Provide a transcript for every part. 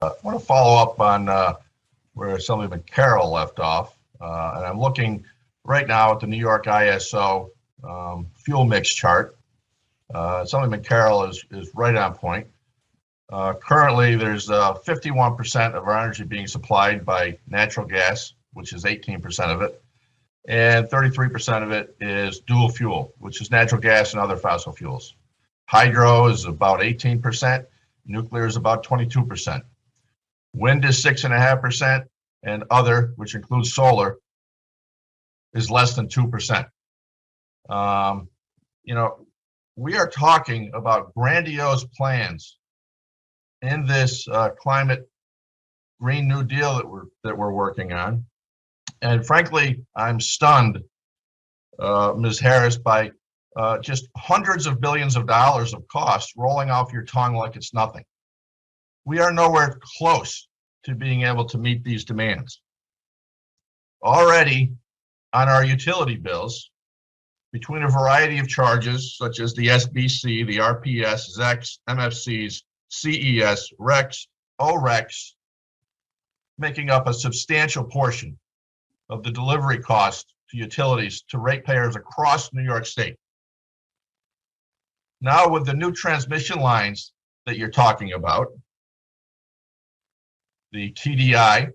I want to follow up on where Assemblyman Carroll left off. And I'm looking right now at the New York ISO fuel mix chart. Assemblyman Carroll is right on point. Currently, there's 51% of our energy being supplied by natural gas, which is 18% of it, and 33% of it is dual fuel, which is natural gas and other fossil fuels. Hydro is about 18%, nuclear is about 22%. Wind is 6.5%, and other, which includes solar, is less than 2%. We are talking about grandiose plans in this climate Green New Deal that we're working on. And frankly, I'm stunned, Ms. Harris, by just hundreds of billions of dollars of costs rolling off your tongue like it's nothing. We are nowhere close to being able to meet these demands. Already on our utility bills, between a variety of charges such as the SBC, the RPS, ZECs, MFCs, CES, RECs, ORECs, making up a substantial portion of the delivery cost to utilities to ratepayers across New York State. Now with the new transmission lines that you're talking about, the TDI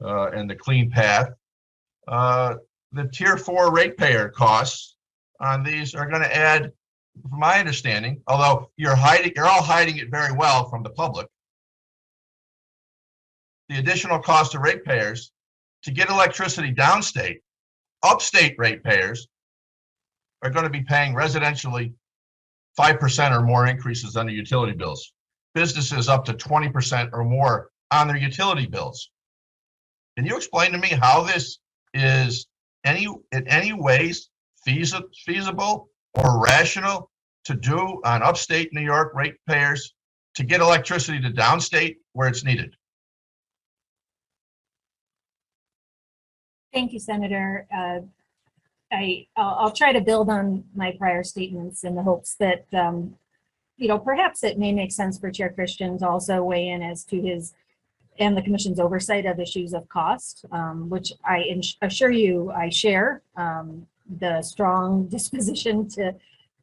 and the Clean Path, the Tier 4 ratepayer costs on these are going to add, from my understanding, although you're all hiding it very well from the public, the additional cost to ratepayers to get electricity downstate, upstate ratepayers are going to be paying residentially 5% or more increases on their utility bills. Businesses up to 20% or more on their utility bills. Can you explain to me how this is in any ways feasible or rational to do on upstate New York ratepayers to get electricity to downstate where it's needed? Thank you, Senator. I'll try to build on my prior statements in the hopes that, perhaps it may make sense for Chair Christian to also weigh in as to his and the Commission's oversight of issues of cost, which I assure you I share the strong disposition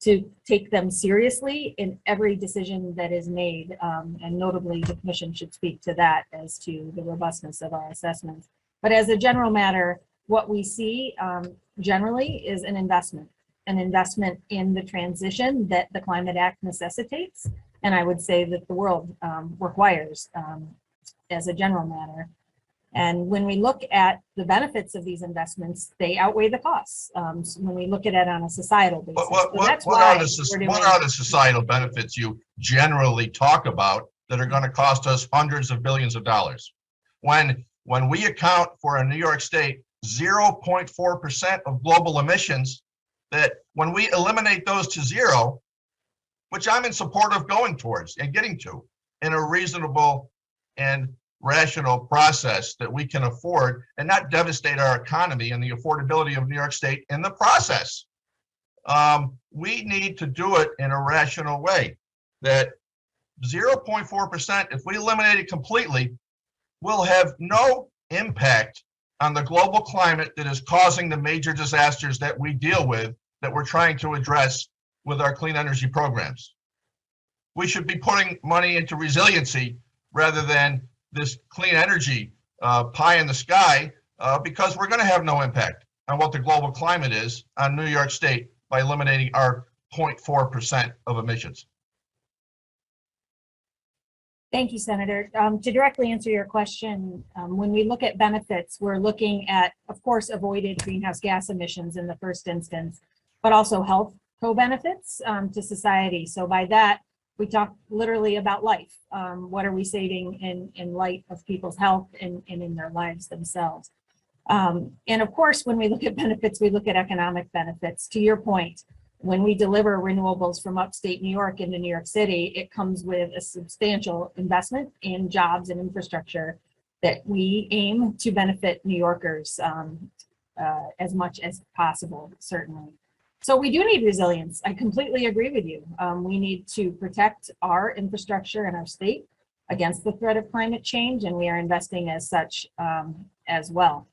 to take them seriously in every decision that is made, and notably the Commission should speak to that as to the robustness of our assessments. But as a general matter, what we see generally is an investment in the transition that the Climate Act necessitates, and I would say that the world requires as a general matter. And when we look at the benefits of these investments, they outweigh the costs. So when we look at it on a societal basis. What are the societal benefits you generally talk about that are going to cost us hundreds of billions of dollars? When we account for in New York State 0.4% of global emissions, that when we eliminate those to zero, which I'm in support of going towards and getting to in a reasonable and rational process that we can afford and not devastate our economy and the affordability of New York State in the process. We need to do it in a rational way. That 0.4%, if we eliminate it completely, will have no impact on the global climate that is causing the major disasters that we deal with, that we're trying to address with our clean energy programs. We should be putting money into resiliency rather than this clean energy pie in the sky, because we're going to have no impact on what the global climate is on New York State by eliminating our 0.4% of emissions. Thank you, Senator. To directly answer your question, when we look at benefits, we're looking at, of course, avoided greenhouse gas emissions in the first instance, but also health co-benefits to society. So by that, we talk literally about life. What are we saving in light of people's health and in their lives themselves? And of course, when we look at benefits, we look at economic benefits. To your point, when we deliver renewables from upstate New York into New York City, it comes with a substantial investment in jobs and infrastructure that we aim to benefit New Yorkers as much as possible, certainly. So we do need resilience. I completely agree with you. We need to protect our infrastructure in our state. against the threat of climate change, and we are investing as such as well.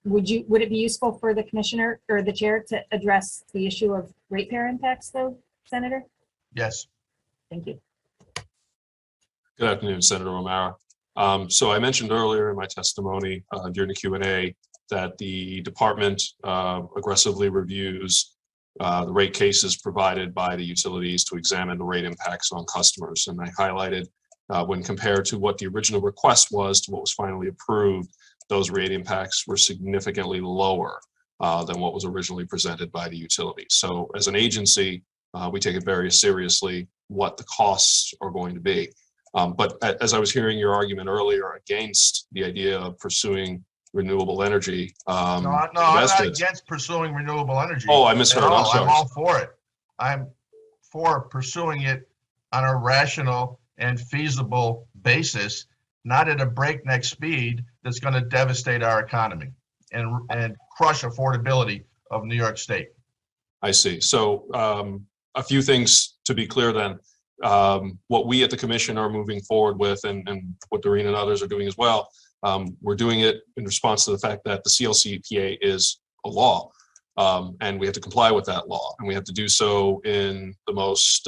Would it be useful for the commissioner or the chair to address the issue of ratepayer impacts though, Senator? Yes. Thank you. Good afternoon, Senator O'Mara. So I mentioned earlier in my testimony during the Q&A that the department aggressively reviews the rate cases provided by the utilities to examine the rate impacts on customers. And I highlighted when compared to what the original request was to what was finally approved, those rate impacts were significantly lower than what was originally presented by the utilities. So as an agency, we take it very seriously what the costs are going to be. But as I was hearing your argument earlier against the idea of pursuing renewable energy, No, I'm not against pursuing renewable energy. Oh, I misheard. I'm sorry. I'm all for it. I'm for pursuing it on a rational and feasible basis, not at a breakneck speed that's going to devastate our economy and crush affordability of New York State. I see. So a few things to be clear then. What we at the commission are moving forward with and what Doreen and others are doing as well, we're doing it in response to the fact that the CLCPA is a law, and we have to comply with that law, and we have to do so in the most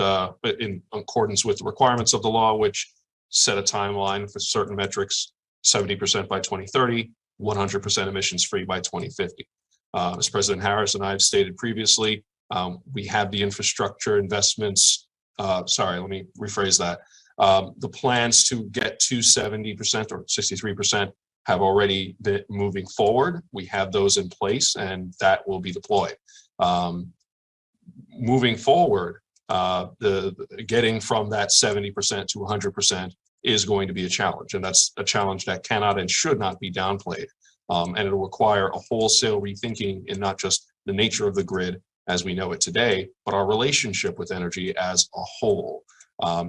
in accordance with the requirements of the law, which set a timeline for certain metrics: 70% by 2030, 100% emissions free by 2050. As President Harris and I have stated previously, we have the infrastructure investments. Sorry, let me rephrase that. The plans to get to 70% or 63% have already been moving forward. We have those in place, and that will be deployed. Moving forward, the getting from that 70% to 100% is going to be a challenge, and that's a challenge that cannot and should not be downplayed. And it'll require a wholesale rethinking in not just the nature of the grid as we know it today, but our relationship with energy as a whole.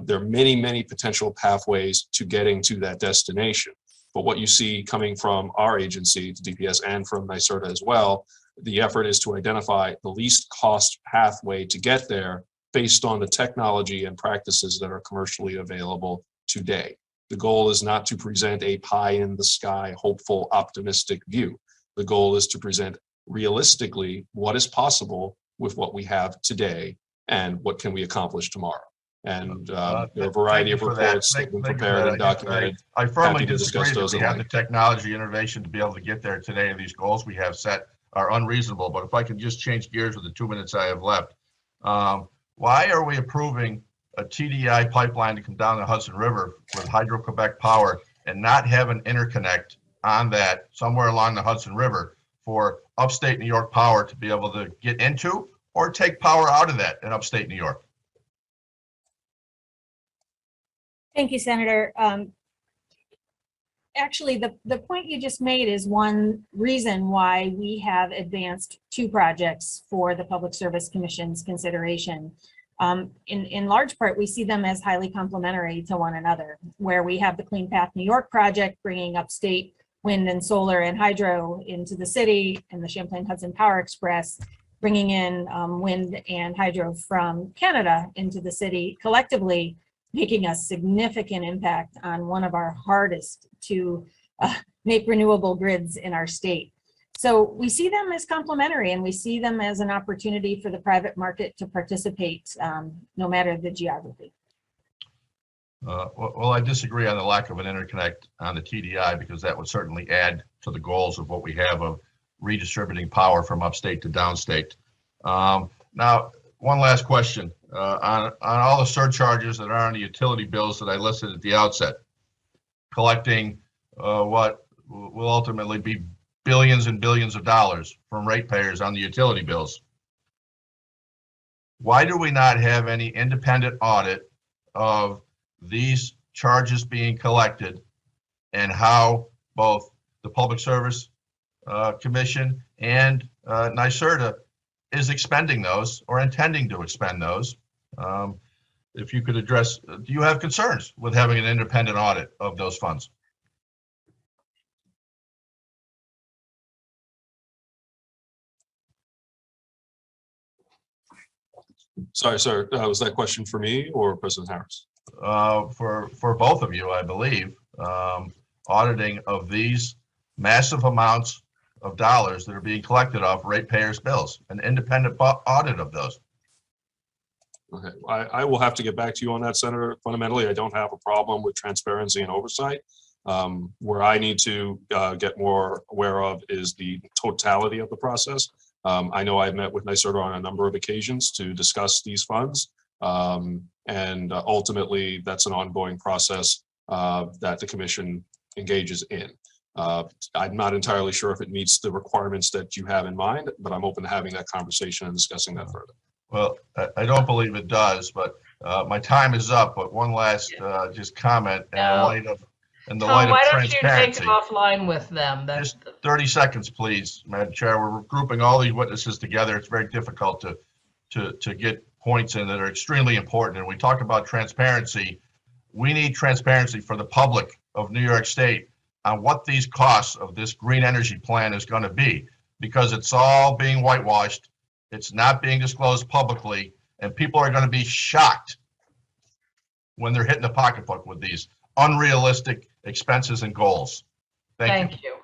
There are many, many potential pathways to getting to that destination. But what you see coming from our agency, the DPS, and from NYSERDA as well, the effort is to identify the least cost pathway to get there based on the technology and practices that are commercially available today. The goal is not to present a pie in the sky, hopeful, optimistic view. The goal is to present realistically what is possible with what we have today and what can we accomplish tomorrow. And there are a variety of reports that have been prepared and documented. I firmly Happy to disagree discuss that those we at have the length. technology innovation to be able to get there today, and these goals we have set are unreasonable. But if I can just change gears with the 2 minutes I have left, why are we approving a TDI pipeline to come down the Hudson River with Hydro-Quebec power and not have an interconnect on that somewhere along the Hudson River for upstate New York power to be able to get into or take power out of that in upstate New York? Thank you, Senator. Actually, the point you just made is one reason why we have advanced two projects for the Public Service Commission's consideration. In large part, we see them as highly complementary to one another, where we have the Clean Path New York project bringing upstate wind and solar and hydro into the city, and the Champlain Hudson Power Express bringing in wind and hydro from Canada into the city, collectively making a significant impact on one of our hardest to make renewable grids in our state. So we see them as complementary, and we see them as an opportunity for the private market to participate, no matter the geography. Well, I disagree on the lack of an interconnect on the TDI, because that would certainly add to the goals of what we have of redistributing power from upstate to downstate. Now, one last question on all the surcharges that are on the utility bills that I listed at the outset, collecting what will ultimately be billions and billions of dollars from ratepayers on the utility bills. Why do we not have any independent audit of these charges being collected and how both the Public Service Commission and NYSERDA is expending those or intending to expend those? If you could address, do you have concerns with having an independent audit of those funds? Sorry, sir. Was that question for me or President Harris? for both of you, I believe, auditing of these massive amounts of dollars that are being collected off ratepayers' bills, an independent audit of those. Okay, I will have to get back to you on that, Senator. Fundamentally, I don't have a problem with transparency and oversight. Where I need to get more aware of is the totality of the process. I know I've met with NYSERDA on a number of occasions to discuss these funds. And ultimately, that's an ongoing process that the commission engages in. I'm not entirely sure if it meets the requirements that you have in mind, but I'm open to having that conversation and discussing that further. Well, I don't believe it does, but my time is up. But one last just comment in the light of Tom, why don't you take transparency. it offline with them? Just 30 seconds, please, Madam Chair. We're grouping all these witnesses together. It's very difficult to get points in that are extremely important. And we talked about transparency. We need transparency for the public of New York State on what these costs of this green energy plan is going to be, because it's all being whitewashed. It's not being disclosed publicly, and people are going to be shocked when they're hitting the pocketbook with these unrealistic expenses and goals. Thank you. Thank you.